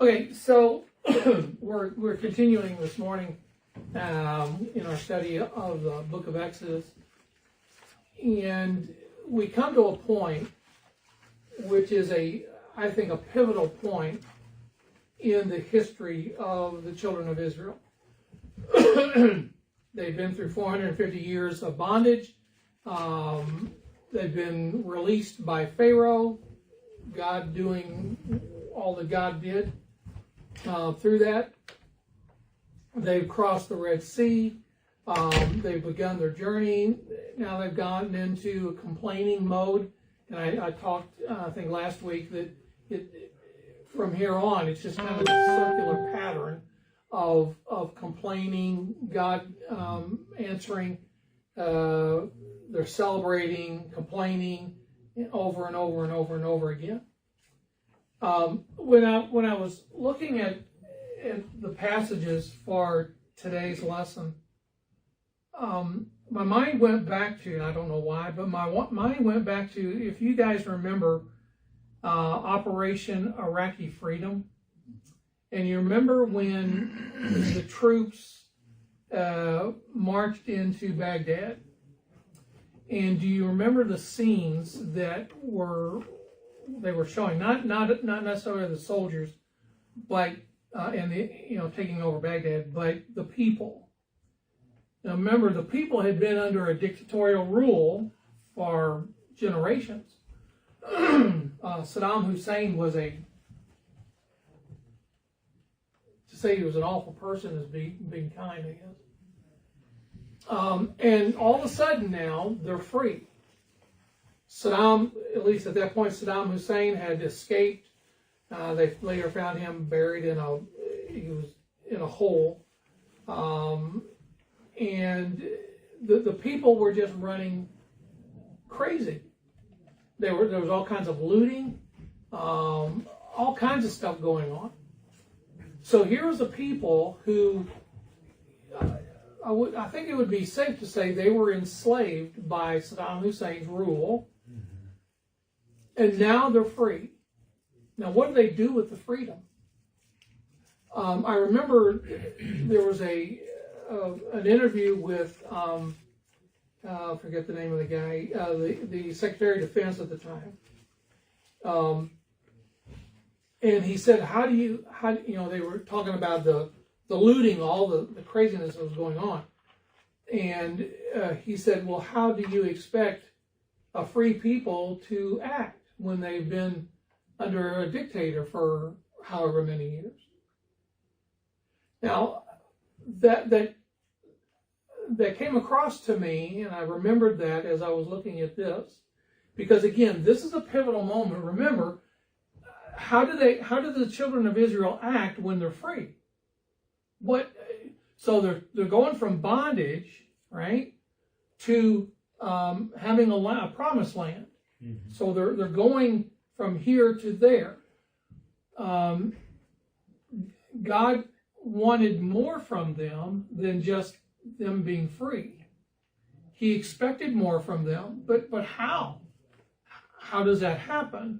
Okay, so we're continuing this morning in our study of the book of Exodus, and we come to a point which is I think a pivotal point in the history of the children of Israel. They've been through 450 years of bondage. They've been released by Pharaoh, God doing all that God did through that. They've crossed the Red Sea. They've begun their journey. Now they've gotten into a complaining mode. And I talked, I think last week, that from here on, it's just kind of a circular pattern of complaining, God answering. They're celebrating, complaining, over and over and over and over again. When I was looking at the passages for today's lesson, my mind went back to, and I don't know why, but my mind went back to, if you guys remember Operation Iraqi Freedom, and you remember when the troops marched into Baghdad, and do you remember the scenes that they were showing? Not necessarily the soldiers, but and taking over Baghdad, but the people. Now remember, the people had been under a dictatorial rule for generations. Saddam Hussein was to say he was an awful person is being kind, I guess. And all of a sudden now, they're free. Saddam, at least at that point, Saddam Hussein had escaped. They later found him buried he was in a hole. And the people were just running crazy. There was all kinds of looting, all kinds of stuff going on. So here was a people who, I think it would be safe to say they were enslaved by Saddam Hussein's rule, and now they're free. Now, what do they do with the freedom? I remember there was an interview with, I forget the name of the guy, the Secretary of Defense at the time. And he said, how do you, they were talking about the looting, all the craziness that was going on. And he said, well, how do you expect a free people to act when they've been under a dictator for however many years? Now, that came across to me, and I remembered that as I was looking at this, because again, this is a pivotal moment. Remember, how do the children of Israel act when they're free? So they're going from bondage, right, to having a promised land. Mm-hmm. So they're going from here to there. God wanted more from them than just them being free. He expected more from them, but how? How does that happen?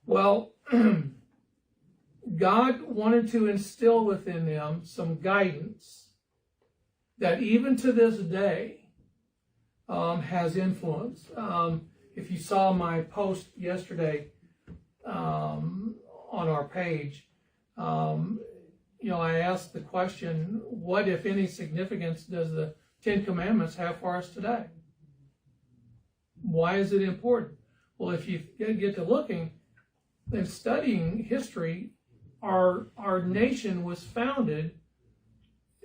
Well, God wanted to instill within them some guidance that even to this day has influence. If you saw my post yesterday on our page, I asked the question, what, if any, significance does the Ten Commandments have for us today? Why is it important? Well, if you get to looking and studying history, our nation was founded,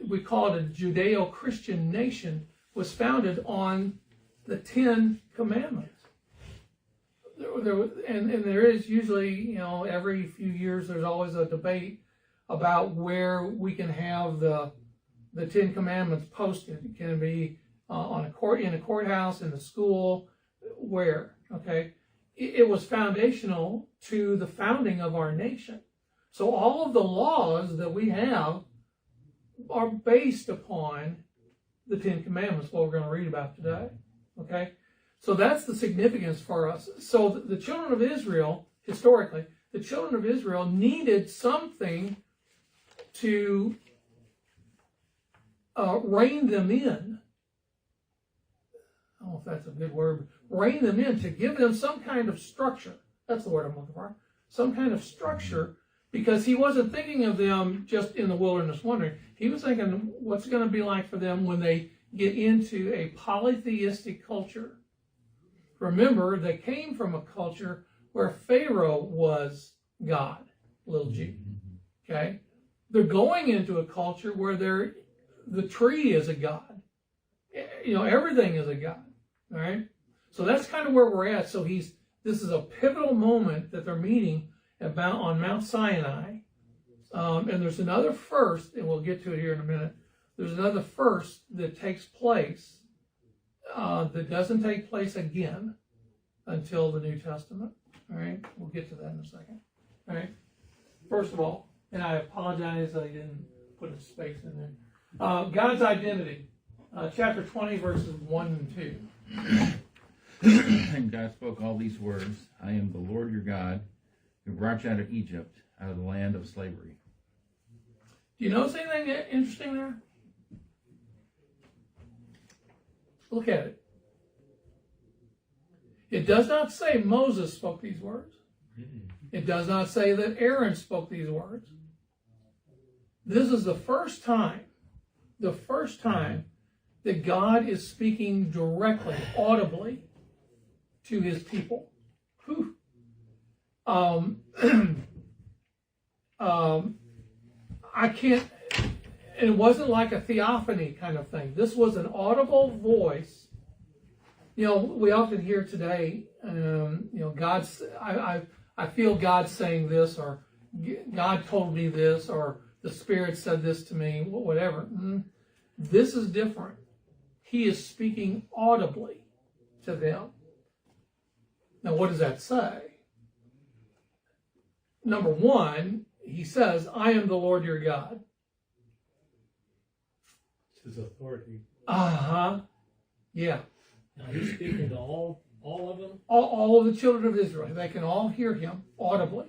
we call it a Judeo-Christian nation, was founded on the Ten Commandments. And there is usually, every few years there's always a debate about where we can have the Ten Commandments posted. It can be in a courthouse, in the school, where, okay? It was foundational to the founding of our nation. So all of the laws that we have are based upon the Ten Commandments, what we're going to read about today, okay? So that's the significance for us. So the children of Israel, historically, the children of Israel needed something to rein them in. I don't know if that's a good word. Rein them in, to give them some kind of structure. That's the word I'm looking for. Some kind of structure, because he wasn't thinking of them just in the wilderness wandering. He was thinking what's going to be like for them when they get into a polytheistic culture. Remember, they came from a culture where Pharaoh was God, little g. Okay? They're going into a culture where the tree is a god. Everything is a god. All right? So that's kind of where we're at. So this is a pivotal moment that they're meeting on Mount Sinai. And there's another first, and we'll get to it here in a minute. There's another first that takes place that doesn't take place again until the New Testament. All right? We'll get to that in a second. All right? First of all, and I apologize that I didn't put a space in there. God's identity. Chapter 20, verses 1 and 2. And God spoke all these words, I am the Lord your God, who brought you out of Egypt, out of the land of slavery. Do you notice anything interesting there? Look at it. It does not say Moses spoke these words. It does not say that Aaron spoke these words. This is the first time that God is speaking directly, audibly to his people. Whew. I can't, it wasn't like a theophany kind of thing. This was an audible voice. We often hear today, God's, I feel God saying this, or God told me this, or the Spirit said this to me, whatever. This is different. He is speaking audibly to them. Now, what does that say? Number one, he says, I am the Lord your God. It's his authority. Yeah. Now he's speaking to all of them? All of the children of Israel. They can all hear him audibly.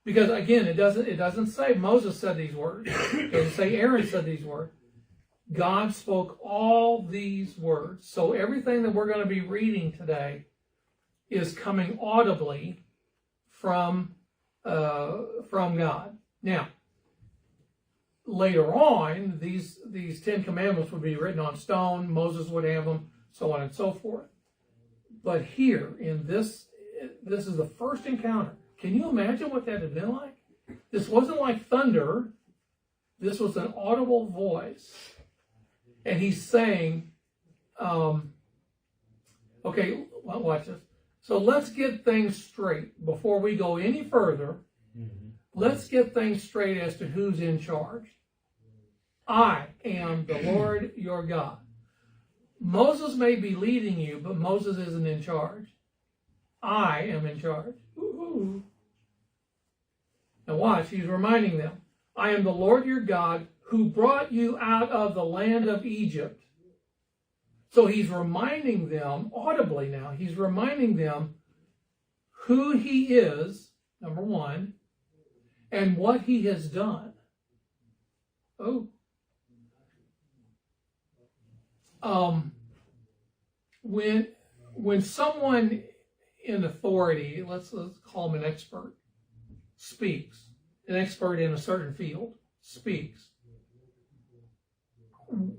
Because again, it doesn't say Moses said these words. It doesn't say Aaron said these words. God spoke all these words. So everything that we're going to be reading today is coming audibly from God. Now, later on, these 10 commandments would be written on stone. Moses would have them, so on and so forth. But here, in this is the first encounter. Can you imagine what that had been like? This wasn't like thunder. This was an audible voice. And he's saying, okay, watch this. So let's get things straight. Before we go any further, let's get things straight as to who's in charge. I am the Lord your God. Moses may be leading you, but Moses isn't in charge. I am in charge. Woo-hoo. Now watch, he's reminding them, I am the Lord your God who brought you out of the land of Egypt. So he's reminding them, audibly now, he's reminding them who he is, number one, and what he has done. When someone in authority, let's call him an expert, speaks, an expert in a certain field speaks,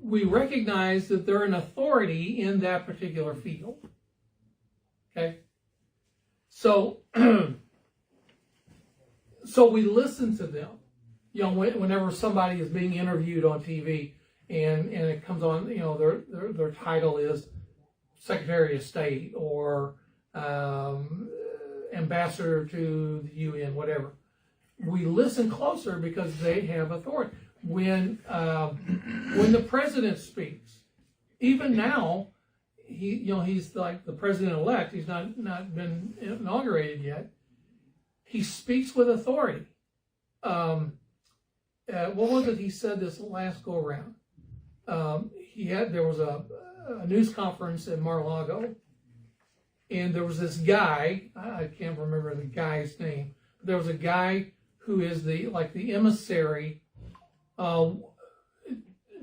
we recognize that they're an authority in that particular field. Okay? So we listen to them. Whenever somebody is being interviewed on TV and it comes on, their title is Secretary of State or Ambassador to the UN, whatever. We listen closer because they have authority. When the president speaks, even now, he's like the president-elect. He's not been inaugurated yet. He speaks with authority. What was it he said this last go around? There was a news conference in Mar-a-Lago, And there was this guy, I can't remember the guy's name, but there was a guy who is the emissary,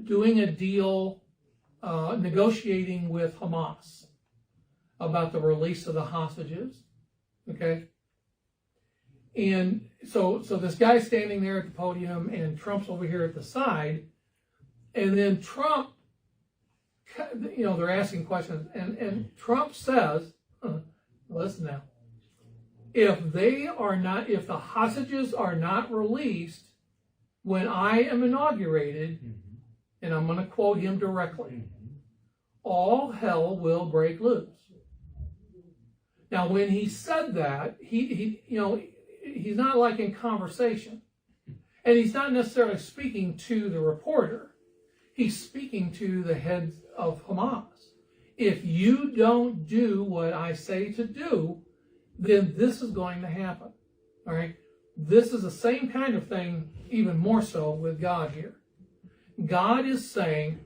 doing a deal, negotiating with Hamas about the release of the hostages. Okay? And so this guy's standing there at the podium, and Trump's over here at the side, and then Trump, they're asking questions, and Trump says, listen now, if the hostages are not released when I am inaugurated, and I'm going to quote him directly, all hell will break loose. Now, when he said that, he's not like in conversation, and he's not necessarily speaking to the reporter. He's speaking to the head of Hamas. If you don't do what I say to do, then this is going to happen. All right? This is the same kind of thing, even more so with God here. God is saying,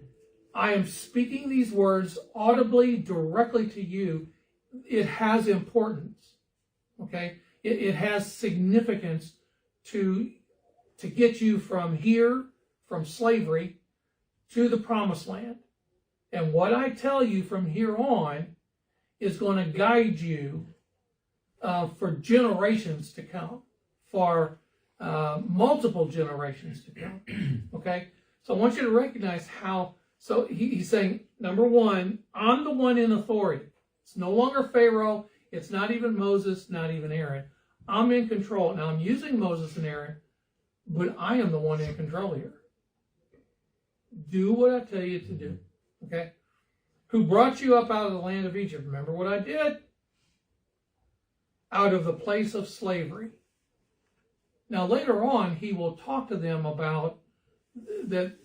I am speaking these words audibly, directly to you. It has importance. Okay? It has significance to get you from here, from slavery, to the promised land. And what I tell you from here on is going to guide you for generations to come, for multiple generations to come. Okay? So I want you to recognize how, so he's saying, number one, I'm the one in authority. It's no longer Pharaoh. It's not even Moses, not even Aaron. I'm in control. Now I'm using Moses and Aaron, but I am the one in control here. Do what I tell you to do. Okay? Who brought you up out of the land of Egypt. Remember what I did? Out of the place of slavery. Now later on, he will talk to them about that,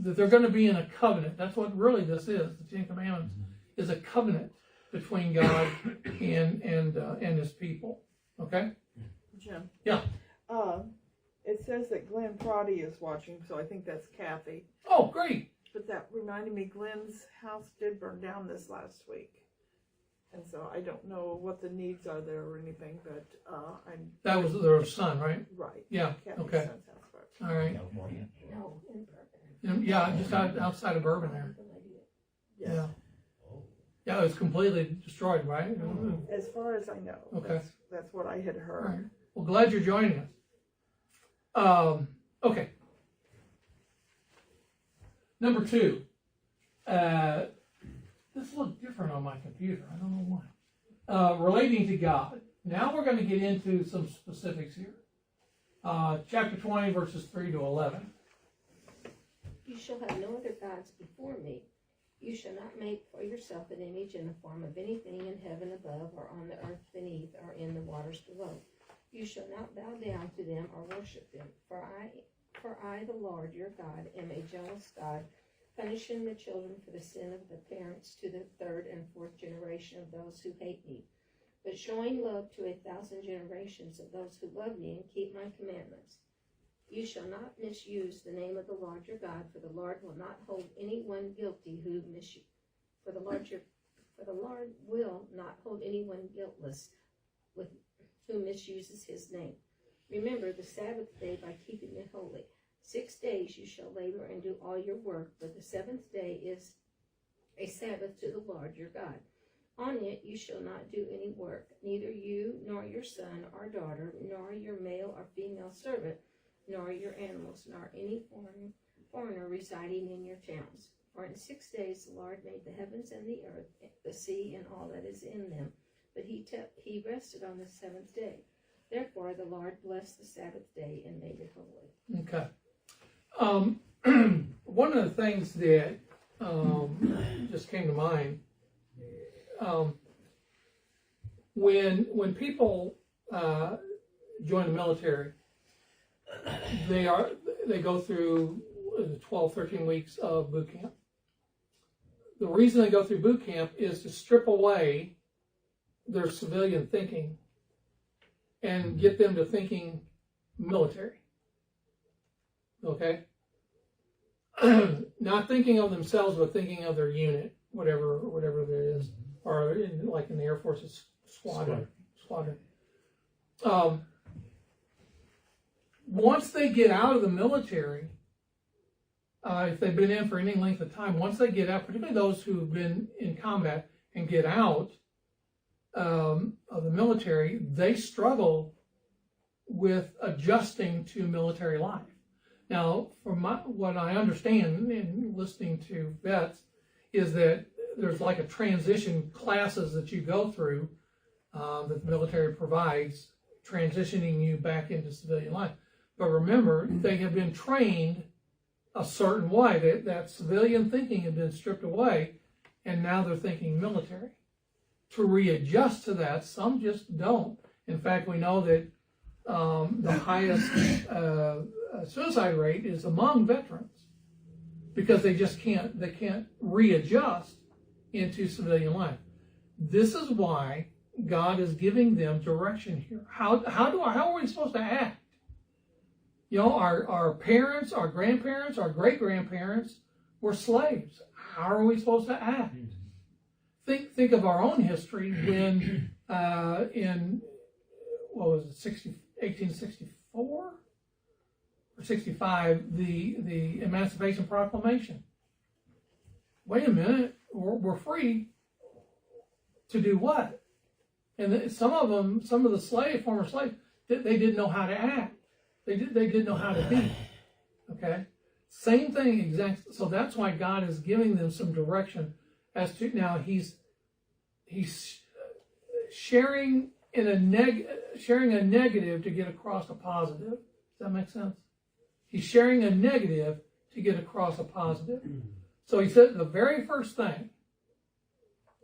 that they're going to be in a covenant. That's what really this is. The Ten Commandments is a covenant between God and his people. Okay? Jim. Yeah. It says that Glenn Proddy is watching, so I think that's Kathy. Oh, great. But that reminded me, Glenn's house did burn down this last week. And so I don't know what the needs are there or anything, but That was their son, right? right. Yeah. Kathy's Okay. son's house burned. All right. California. No, in Bourbon. Yeah, just outside of Bourbon there. Yes. Yeah. Yeah, it was completely destroyed, right? As far as I know. Okay. That's what I had heard. All right. Well, glad you're joining us. Okay. Number 2. This looks different on my computer. I don't know why. Relating to God. Now we're going to get into some specifics here. Chapter 20, verses 3 to 11. You shall have no other gods before me. You shall not make for yourself an image in the form of anything in heaven above, or on the earth beneath, or in the waters below. You shall not bow down to them or worship them. For I, the Lord your God, am a jealous God, punishing the children for the sin of the parents to the 3rd and 4th generation of those who hate me, but showing love to 1,000 generations of those who love me and keep my commandments. You shall not misuse the name of the Lord your God, for the Lord will not hold anyone guilty who for the Lord will not hold anyone guiltless who misuses his name. Remember the Sabbath day by keeping it holy. 6 days you shall labor and do all your work, but the 7th day is a Sabbath to the Lord your God. On it you shall not do any work, neither you nor your son or daughter, nor your male or female servant, nor your animals, nor any foreigner residing in your towns. For in 6 days the Lord made the heavens and the earth, the sea, and all that is in them. But he rested on the 7th day. Therefore the Lord blessed the Sabbath day and made it holy. Okay. One of the things that just came to mind, when people join the military, they go through 12, 13 weeks of boot camp. The reason they go through boot camp is to strip away their civilian thinking and get them to thinking military. Okay? Not thinking of themselves, but thinking of their unit whatever there is, or like in the Air Force, it's squadron. Once they get out of the military, if they've been in for any length of time, once they get out, particularly those who have been in combat and get out of the military, they struggle with adjusting to military life. Now, from what I understand in listening to vets, is that there's like a transition classes that you go through that the military provides, transitioning you back into civilian life. But remember, they have been trained a certain way. That civilian thinking had been stripped away, and now they're thinking military. To readjust to that, some just don't. In fact, we know that the highest suicide rate is among veterans because they just can't readjust into civilian life. This is why God is giving them direction here. How are we supposed to act? You know, our parents, our grandparents, our great-grandparents were slaves. How are we supposed to act? Think of our own history when in, what was it, 1864 or 65, the Emancipation Proclamation. Wait a minute, we're free to do what? And some of the former slaves, they didn't know how to act. They didn't know how to be. Okay? Same thing exactly. So that's why God is giving them some direction as to, now he's sharing a negative to get across a positive. Does that make sense? He's sharing a negative to get across a positive. So he said the very first thing,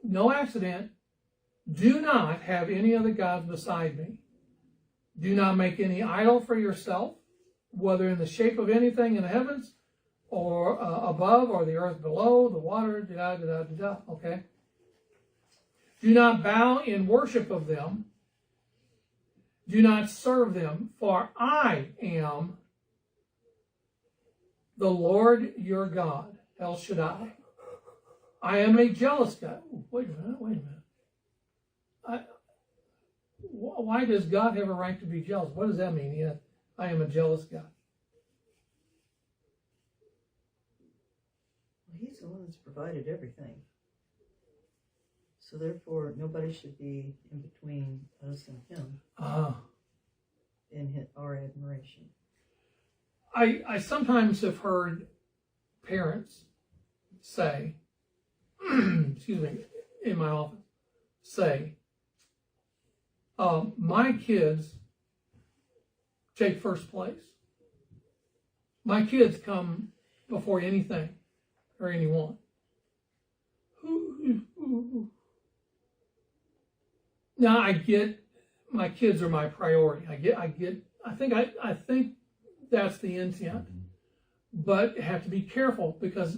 no accident, do not have any other gods beside me. Do not make any idol for yourself, whether in the shape of anything in the heavens or above or the earth below, the water, okay? Do not bow in worship of them. Do not serve them, for I am the Lord your God, El Shaddai. I am a jealous God. Wait a minute. Why does God have a right to be jealous? What does that mean? Yeah, I am a jealous God. Well, he's the one that's provided everything. So therefore, nobody should be in between us and him in our admiration. I sometimes have heard parents say, excuse me, in my office, say, my kids take first place. My kids come before anything or anyone. Now I get my kids are my priority. I think that's the intent. But you have to be careful because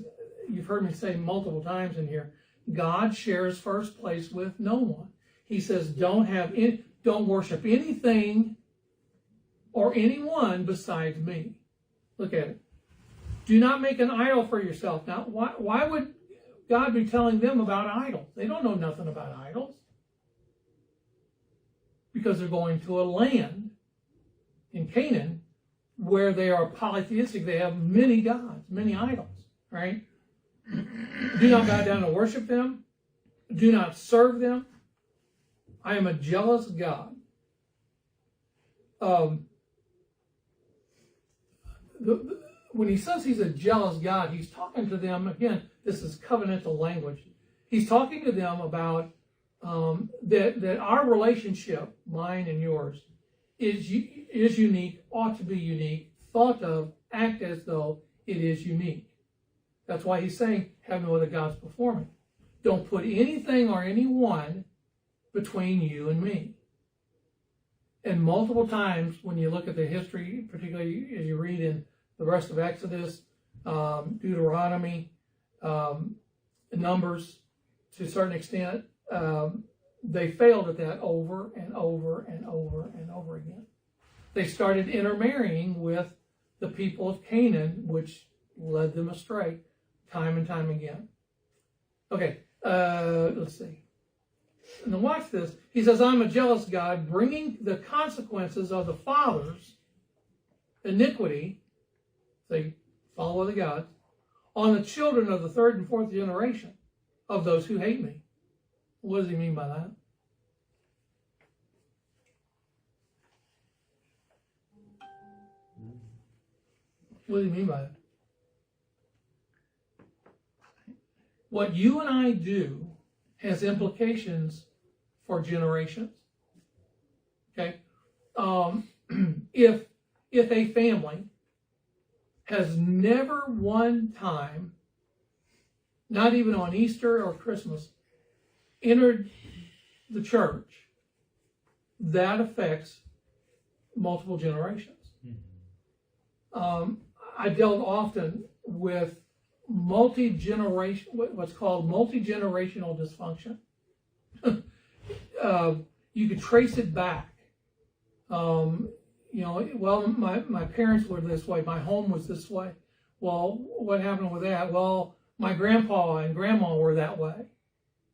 you've heard me say multiple times in here, God shares first place with no one. He says, don't worship anything or anyone besides me. Look at it. Do not make an idol for yourself. Now, why would God be telling them about idols? They don't know nothing about idols. Because they're going to a land in Canaan where they are polytheistic. They have many gods, many idols, right? Do not bow down and worship them. Do not serve them. I am a jealous God. When he says he's a jealous God, he's talking to them, again, this is covenantal language. He's talking to them about that our relationship, mine and yours, is unique, ought to be unique, thought of, act as though it is unique. That's why he's saying, have no other gods before me. Don't put anything or anyone between you and me. And multiple times when you look at the history, particularly as you read in the rest of Exodus, Deuteronomy, Numbers, to a certain extent, they failed at that over and over and over and over again. They started intermarrying with the people of Canaan, which led them astray time and time again. Okay, let's see. And then watch this. He says, I'm a jealous God, bringing the consequences of the father's iniquity, they follow the gods, on the children of the third and fourth generation of those who hate me. What does he mean by that? What does he mean by that? What you and I do has implications for generations. Okay? If a family has never one time, not even on Easter or Christmas, entered the church, that affects multiple generations. I dealt often with what's called multi-generational dysfunction. You could trace it back. Well, my parents were this way. My home was this way. Well, what happened with that? Well, my grandpa and grandma were that way.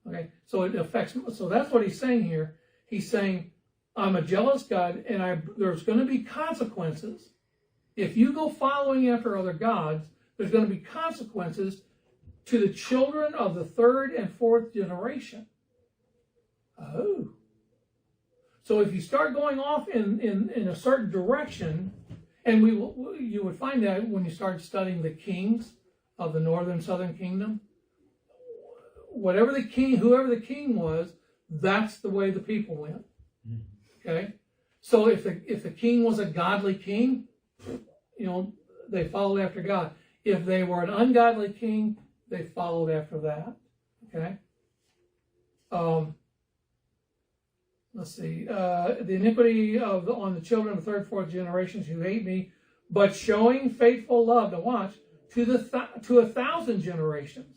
Okay, so it affects. So that's what he's saying here. He's saying, I'm a jealous God, and there's going to be consequences. If you go following after other gods, there's going to be consequences to the children of the third and fourth generation. Oh. So if you start going off in a certain direction, and you would find that when you start studying the kings of the northern southern kingdom, whoever the king was, that's the way the people went. Okay? So if the king was a godly king, they followed after God. If they were an ungodly king, they followed after that. Okay? Let's see. The iniquity on the children of the third, fourth generations who hate me, but showing faithful love, to watch, to 1,000 generations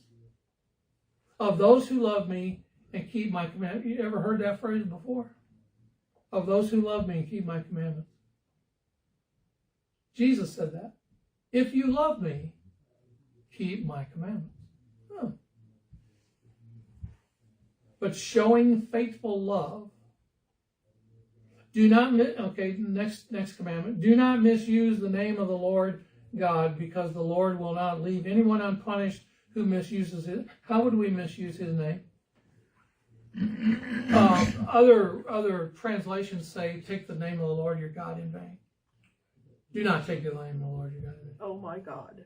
of those who love me and keep my commandments. You ever heard that phrase before? Of those who love me and keep my commandments. Jesus said that. If you love me, keep my commandments. Huh. But showing faithful love. Do not, next commandment. Do not misuse the name of the Lord God, because the Lord will not leave anyone unpunished who misuses it. How would we misuse his name? Other translations say, take the name of the Lord your God in vain. Do not take the name of the Lord your God in vain. Oh my God.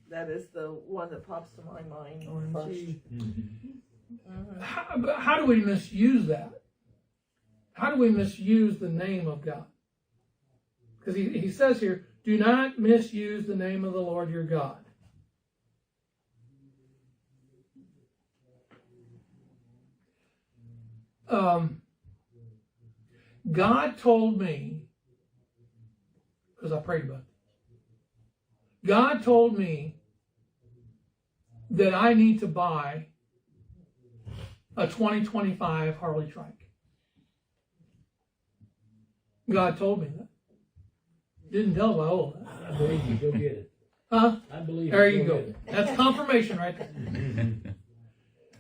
That is the one that pops to my mind OMG. first. How do we misuse that? How do we misuse the name of God? Because he says here, do not misuse the name of the Lord your God. God told me, because I prayed about it, God told me that I need to buy a 2025 Harley trike. God told me that. Didn't tell my old. I believe you. Go get it. Huh? I believe There you. you go. That's confirmation right there.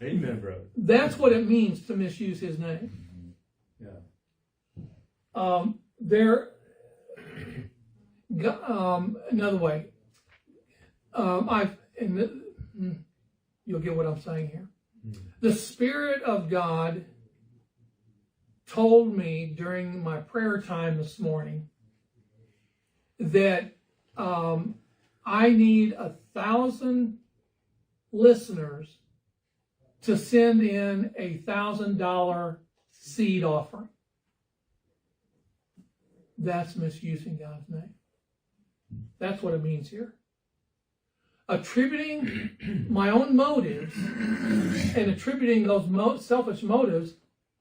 Amen, brother. That's what it means to misuse his name. Yeah. Another way. You'll get what I'm saying here. The Spirit of God told me during my prayer time this morning that I need 1,000 listeners to send in $1,000 seed offering. That's misusing God's name. That's what it means here. Attributing my own motives and attributing those selfish motives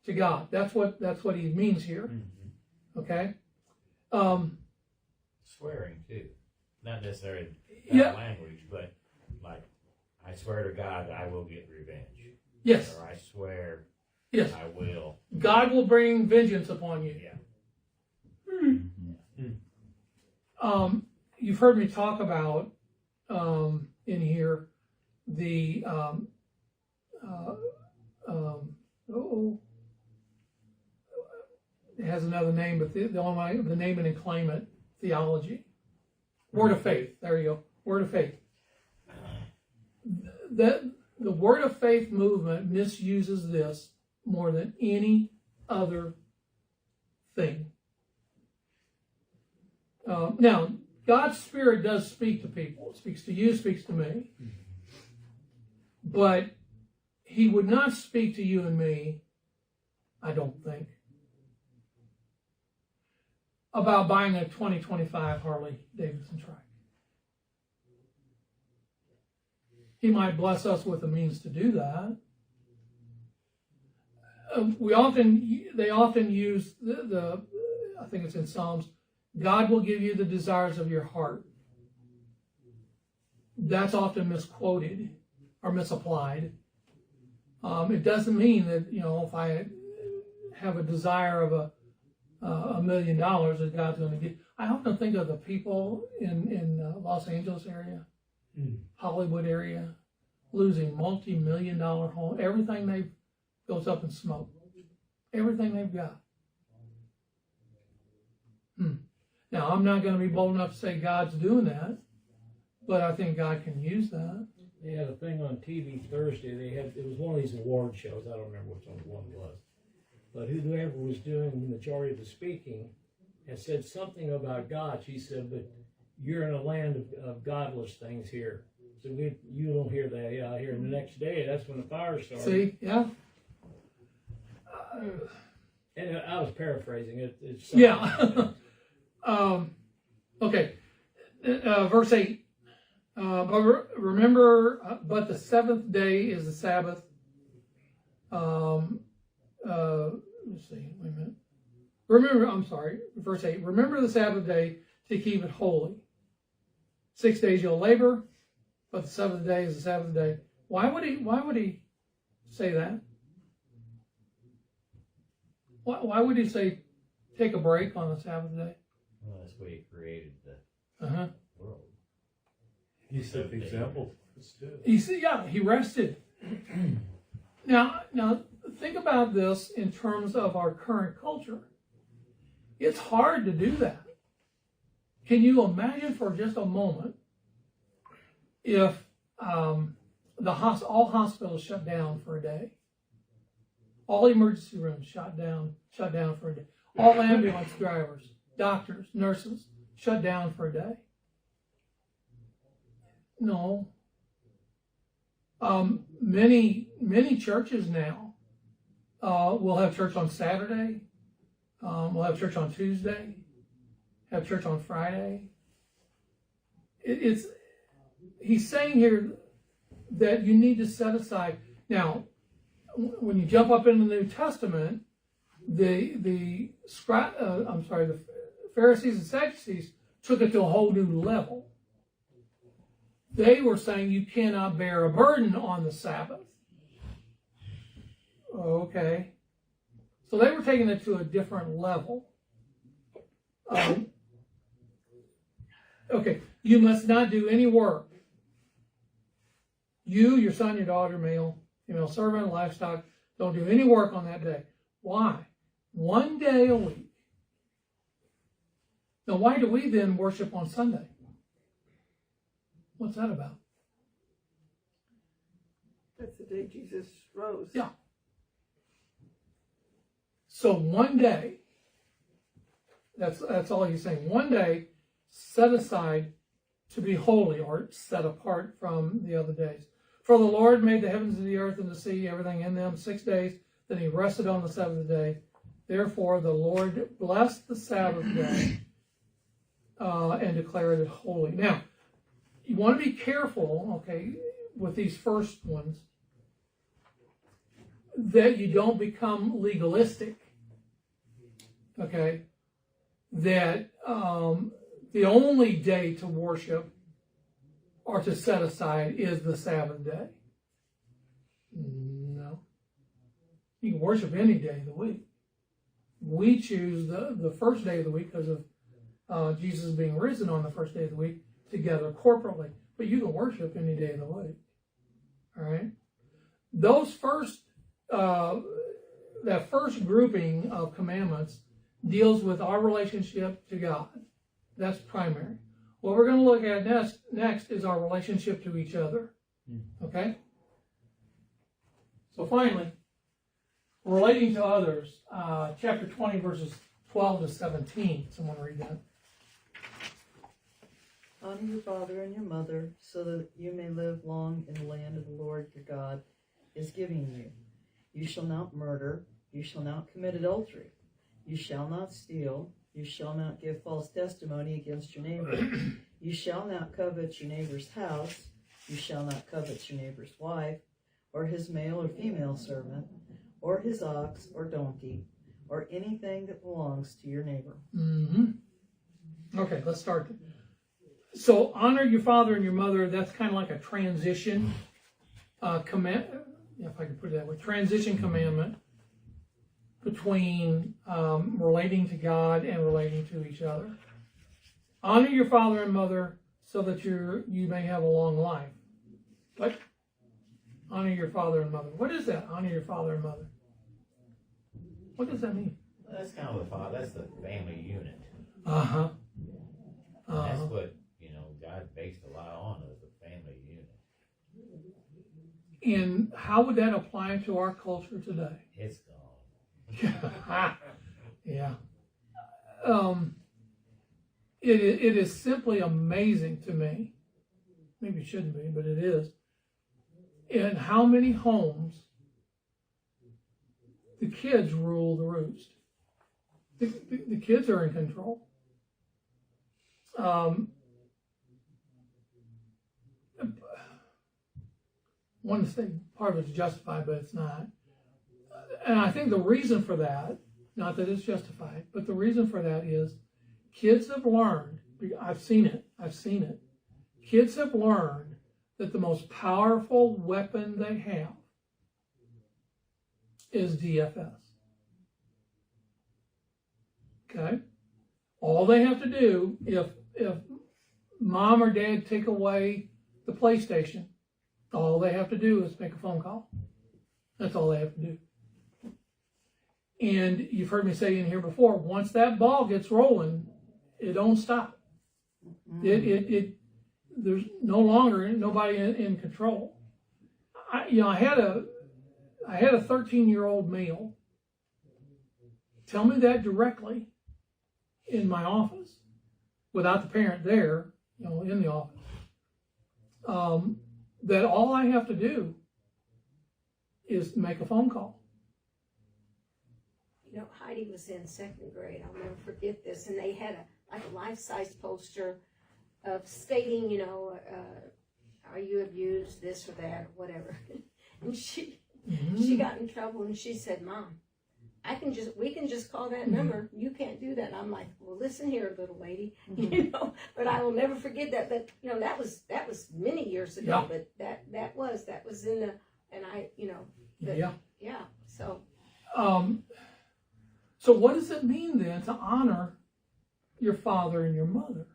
to God. That's what he means here. Okay? Swearing too. Not necessarily Yeah. that language, but like, I swear to God I will get revenge. Yes. Or I swear Yes. I will. God will bring vengeance upon you. Yeah. You've heard me talk about in here the it has another name, but the only the name it and claim it theology. Word of faith. There you go. Word of faith. The Word of Faith movement misuses this more than any other thing. Now, God's Spirit does speak to people. It speaks to you, speaks to me. But He would not speak to you and me, I don't think, about buying a 2025 Harley Davidson trike. He might bless us with the means to do that. They often use the I think it's in Psalms, God will give you the desires of your heart. That's often misquoted or misapplied. It doesn't mean that, if I have a desire of $1 million that God's going to give. I often think of the people in Los Angeles area, Hollywood area, losing multi-million-dollar home. Everything they've goes up in smoke. Everything they've got. Now, I'm not going to be bold enough to say God's doing that, but I think God can use that. They had a thing on TV Thursday. It was one of these award shows. I don't remember which one it was. But whoever was doing the majority of the speaking had said something about God. She said, but you're in a land of godless things here. So you don't hear that out here. And the next day, that's when the fire started. See, yeah. And I was paraphrasing it. Yeah. Okay. Verse 8. But remember, but the seventh day is the Sabbath. Let's see, wait a minute. Verse 8. Remember the Sabbath day to keep it holy. 6 days you'll labor, but the seventh day is the Sabbath day. Why would he say that? Why would he say take a break on the Sabbath day? Well, that's what He created the world. He set the example for us too. He rested. Now think about this in terms of our current culture. It's hard to do that. Can you imagine for just a moment if all hospitals shut down for a day? All emergency rooms shut down for a day. All ambulance drivers, doctors, nurses shut down for a day. No. Many churches now will have church on Saturday. We'll have church on Tuesday. Have church on Friday. He's saying here that you need to set aside. Now, when you jump up into the New Testament, the Pharisees and Sadducees took it to a whole new level. They were saying you cannot bear a burden on the Sabbath. Okay. So they were taking it to a different level. Okay. You must not do any work. You, your son, your daughter, male, female servant, livestock, don't do any work on that day. Why? 1 day a week. Now, why do we then worship on Sunday? What's that about? That's the day Jesus rose. Yeah. So 1 day, that's all he's saying. 1 day set aside to be holy or set apart from the other days. For the Lord made the heavens and the earth and the sea, everything in them, 6 days. Then he rested on the seventh day. Therefore the Lord blessed the Sabbath day and declared it holy. Now, you want to be careful, okay, with these first ones, that you don't become legalistic. Okay? That the only day to worship or to set aside is the Sabbath day. No. You can worship any day of the week. We choose the first day of the week because of Jesus being risen on the first day of the week together corporately. But you can worship any day of the week. All right. Those first, that first grouping of commandments deals with our relationship to God. That's primary. What we're going to look at next is our relationship to each other. Okay? So finally, relating to others, chapter 20, verses 12 to 17. Someone read that. Honor your father and your mother, so that you may live long in the land of the Lord your God is giving you. You shall not murder. You shall not commit adultery. You shall not steal. You shall not give false testimony against your neighbor. You shall not covet your neighbor's house. You shall not covet your neighbor's wife, or his male or female servant, or his ox or donkey, or anything that belongs to your neighbor. Mm-hmm. Okay, let's start. So honor your father and your mother. That's kind of like a transition command, if I could put it that way. Transition commandment between relating to God and relating to each other. Honor your father and mother so that you may have a long life. What? Honor your father and mother. What is that? Honor your father and mother. What does that mean? That's kind of the father. That's the family unit. Uh-huh. That's what, God based a lot on, is the family unit. And how would that apply to our culture today? It's gone. Yeah. It is simply amazing to me. Maybe it shouldn't be, but it is. In how many homes the kids rule the roost. The kids are in control. One to say part of it's justified, but it's not. And I think the reason for that, not that it's justified, but the reason for that is kids have learned, I've seen it. Kids have learned that the most powerful weapon they have is DFS. Okay? All they have to do, if mom or dad take away the PlayStation, all they have to do is make a phone call. That's all they have to do. And you've heard me say in here before, once that ball gets rolling, it don't stop. There's no longer nobody in control. I had a 13-year-old male tell me that directly in my office, without the parent there, in the office. That all I have to do is make a phone call. Heidi was in second grade. I'll never forget this. And they had a life-size poster of stating, are you abused, this or that, or whatever. And she got in trouble, and she said, Mom, we can just call that number. You can't do that. And I'm like, well, listen here, little lady, but I will never forget that. But that was many years ago. Yeah. But that was in the, and I, yeah. So. So what does it mean then to honor your father and your mother?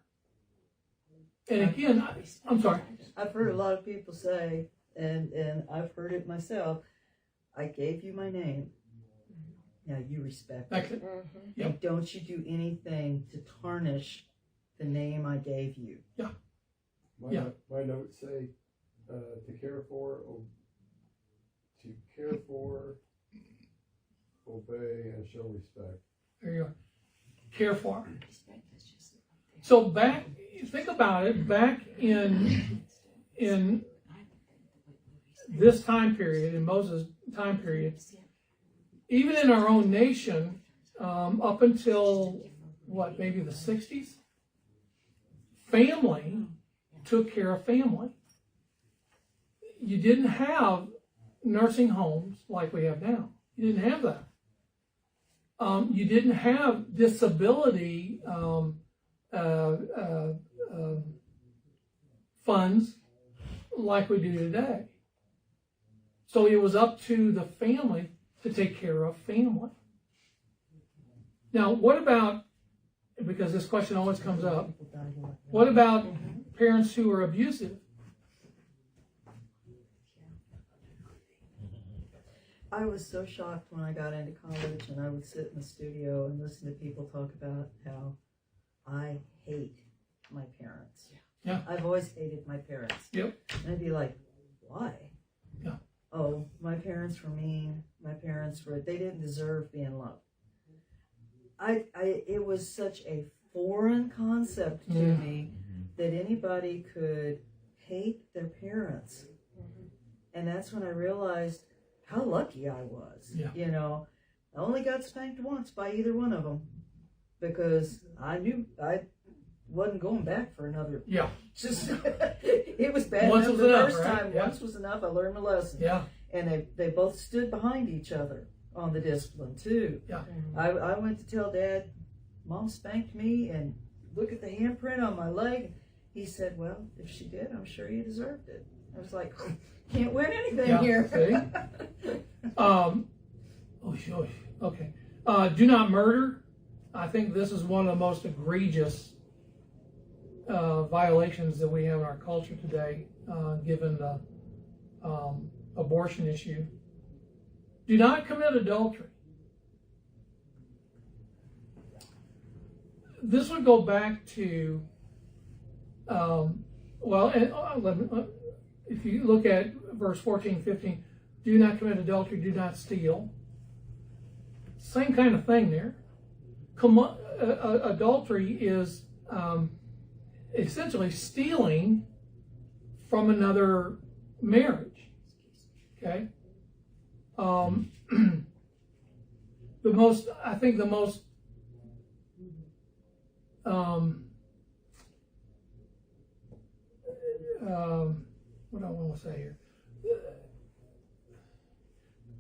And again, I'm sorry. I've heard a lot of people say, and I've heard it myself, I gave you my name. Now you respect it. Yep. And don't you do anything to tarnish the name I gave you. Yeah. My notes say to care for, obey, and show respect. There you are. Care for. So think about it, back in this time period, in Moses' time period, even in our own nation, up until, maybe the 60s, family took care of family. You didn't have nursing homes like we have now. You didn't have that. You didn't have disability funds like we do today. So it was up to the family to take care of family. Now, what about, because this question always comes up, what about parents who are abusive? I was so shocked when I got into college and I would sit in the studio and listen to people talk about how I hate my parents. Yeah. I've always hated my parents. Yep. And I'd be like, why? Yeah. Oh, my parents were mean. My parents they didn't deserve being loved. It was such a foreign concept to me that anybody could hate their parents. And that's when I realized how lucky I was. Yeah. You know, I only got spanked once by either one of them because I knew I wasn't going back for another. Yeah. Just it was bad Once enough was the enough, first right? time. Yeah. Once was enough. I learned my lesson. Yeah. And they both stood behind each other on the discipline too. Yeah. I went to tell Dad, Mom spanked me, and look at the handprint on my leg. He said, well, if she did, I'm sure you deserved it. I was like, can't win anything Yeah, here. Okay. Do not murder. I think this is one of the most egregious violations that we have in our culture today, given the abortion issue. Do not commit adultery. This would go back to, if you look at verse 14, 15, do not commit adultery, do not steal. Same kind of thing there. Adultery is essentially stealing from another marriage. Okay? The most what do I want to say here?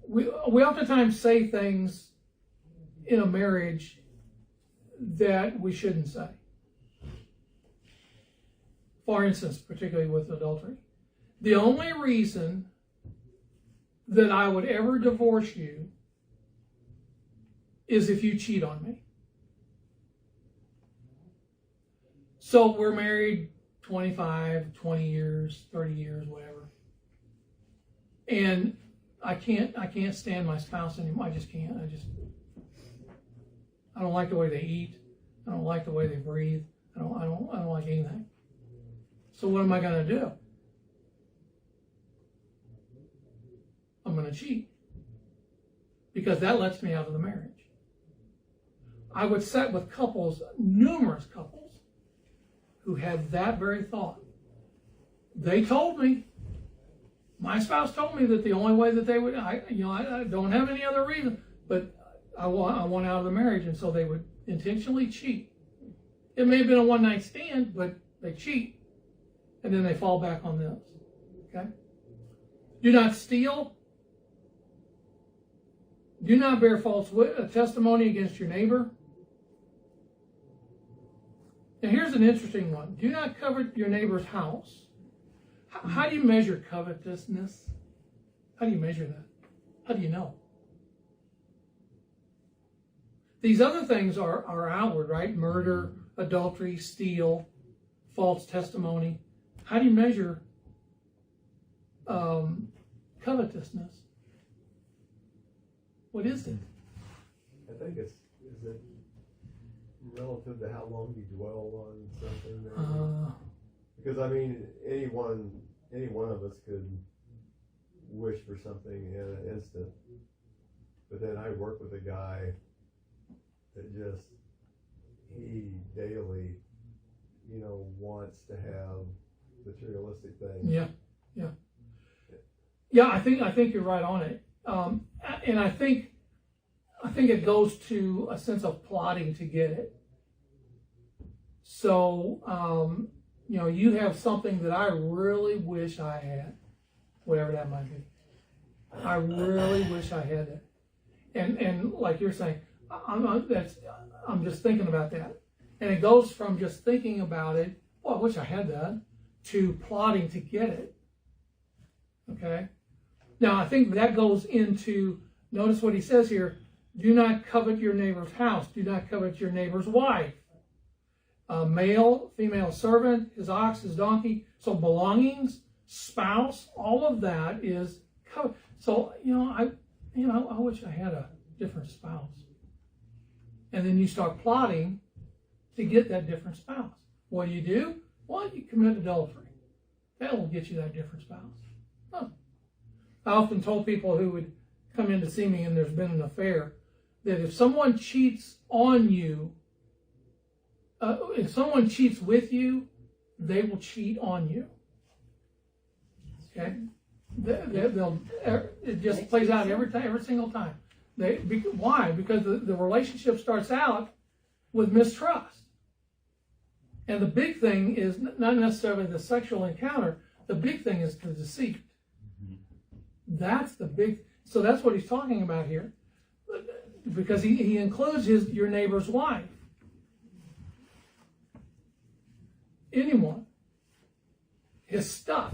We oftentimes say things in a marriage that we shouldn't say. For instance, particularly with adultery. The only reason that I would ever divorce you is if you cheat on me. So we're married 25, 20 years, 30 years, whatever. And I can't stand my spouse anymore. I just can't. I don't like the way they eat. I don't like the way they breathe. I don't like anything. So what am I going to do? I'm going to cheat. Because that lets me out of the marriage. I would sit with couples, numerous couples, who had that very thought. They told me, my spouse told me that the only way that they would, I don't have any other reason, but I want out of the marriage, and so they would intentionally cheat. It may have been a one-night stand, but they cheat, and then they fall back on this. Okay? Do not steal. Do not bear false testimony against your neighbor. Now here's an interesting one. Do not covet your neighbor's house. How do you measure covetousness? How do you measure that? How do you know? These other things are outward, right? Murder, adultery, steal, false testimony. How do you measure covetousness? What is it? I think is it relative to how long you dwell on something? Because I mean, any one of us could wish for something in an instant, but then I work with a guy that he daily, wants to have materialistic things. Yeah. I think you're right on it, and I think it goes to a sense of plotting to get it. So, you have something that I really wish I had, whatever that might be. I really wish I had it, and like you're saying, I'm just thinking about that, and it goes from just thinking about it. Oh, I wish I had that, to plotting to get it. Okay. Now I think that goes into. Notice what he says here. Do not covet your neighbor's house. Do not covet your neighbor's wife. Male, female servant, his ox, his donkey. So belongings, spouse, all of that is covet. So, you know, I wish I had a different spouse. And then you start plotting to get that different spouse. What do? Well, you commit adultery. That will get you that different spouse. Huh. I often told people who would come in to see me and there's been an affair that if someone cheats on you, if someone cheats with you, they will cheat on you. Okay? It just plays out every single time. Why? Because the relationship starts out with mistrust. And the big thing is not necessarily the sexual encounter. The big thing is the deceit. That's the big. So that's what he's talking about here, because he includes your neighbor's wife. Anyone, his stuff,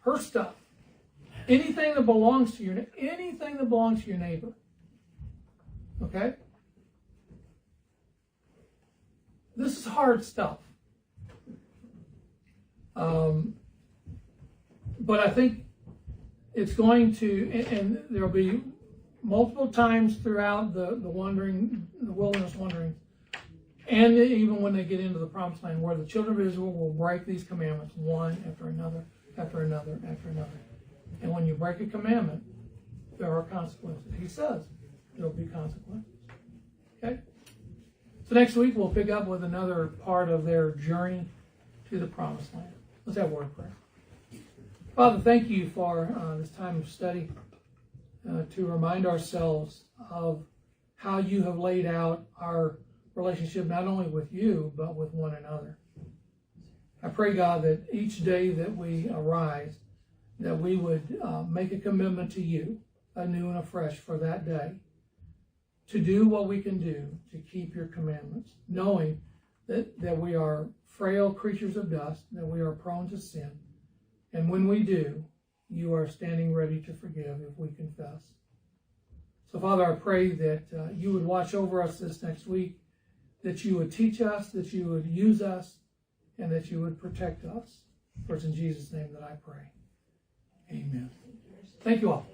her stuff, anything that belongs to your neighbor. Okay. This is hard stuff. But I think it's going to, and there'll be multiple times throughout the wilderness wandering, and even when they get into the promised land, where the children of Israel will break these commandments one after another, after another, after another. And when you break a commandment, there are consequences. He says there'll be consequences. Okay? So next week we'll pick up with another part of their journey to the promised land. Let's have a word of prayer. Father, thank you for this time of study to remind ourselves of how you have laid out our relationship not only with you, but with one another. I pray, God, that each day that we arise, that we would make a commitment to you, anew and afresh for that day, to do what we can do to keep your commandments, knowing that we are frail creatures of dust, that we are prone to sin. And when we do, you are standing ready to forgive if we confess. So, Father, I pray that you would watch over us this next week, that you would teach us, that you would use us, and that you would protect us. For it's in Jesus' name that I pray. Amen. Thank you all.